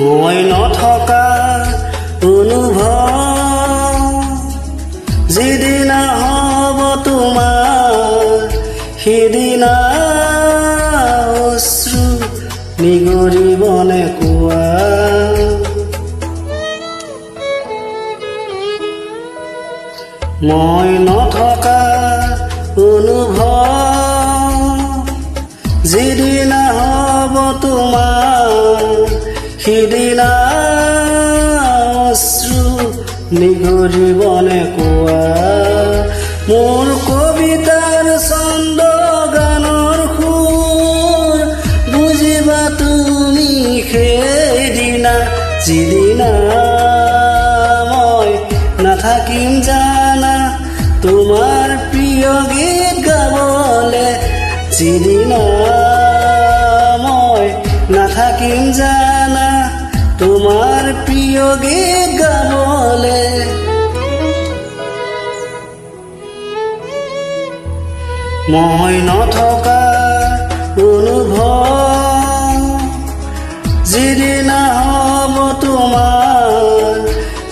মই নথকা অনুভৱ যিদিনা হ'ব তোমাৰ সিদিনা অশ্ৰু নিগৰিবনে কোৱা মই নথকা অনুভৱ যিদিনা হ'ব তোমাৰ সিদিনা অশ্ৰু নিগৰিবনে কোৱা মোৰ কবিতাৰ ছন্দ গানৰ সুৰ বুজিবা তুমি সেইদিনা যিদিনা মই নাথাকিম জানা তোমাৰ প্ৰিয় গীত গাবলে যিদিনা মই নাথাকিম জানা তোমাৰ প্ৰিয় গীত গাবলে মই নথকা অনুভৱ যিদিনা হ'ব তোমাৰ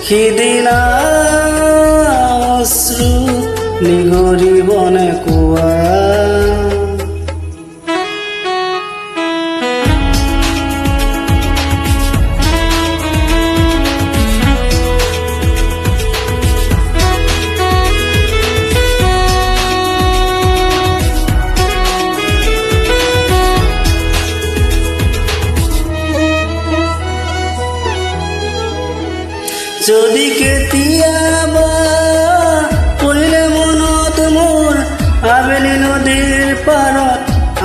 সিদিনা অশ্ৰু নিগৰিবনে কোৱা যদি কেতিয়াবা পৰিলে মনত মোৰ আবেলি নদীৰ পাৰত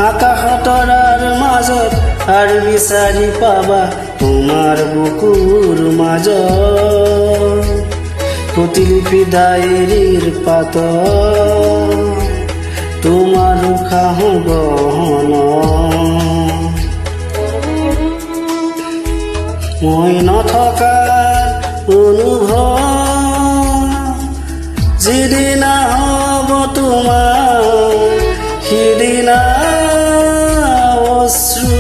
আকাশ তৰাৰ মাজত আৰু বিচাৰি পাবা তোমাৰ বুকুৰ মাজত প্ৰতিলিপি ডায়েৰীৰ পাতত তোমাৰ উশাহ গহন মই নথকা অনুভৱ যিদিনা হ'ব তোমাৰ সিদিনা অশ্ৰু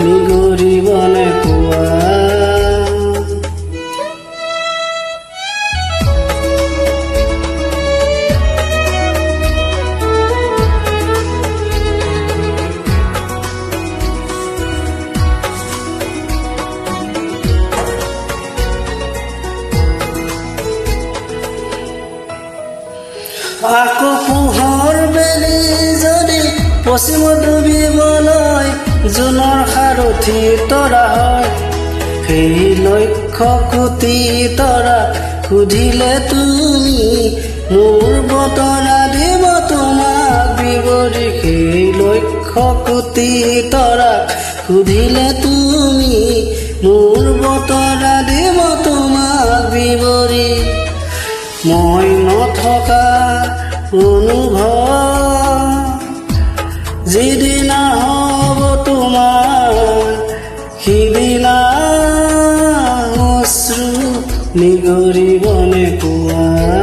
নিগৰিবনে কোৱা আকৌ পোহৰ বেলি যদি পশ্চিমত ডুবিবলৈ জোনৰ সাৰথি তৰা হয় সেই লক্ষ্য কোটি তৰা সুধিলে তুমি মোৰ বতৰা দিব তোমাক বিৱৰি সেই লক্ষ্য কোটি তৰা সুধিলে তুমি মোৰ বতৰা দিব তোমাক বিৱৰি মই নথকা অনুভৱ যিদিনা হ'ব তোমাৰ সিদিনা অশ্ৰু নিগৰিবনে কোৱা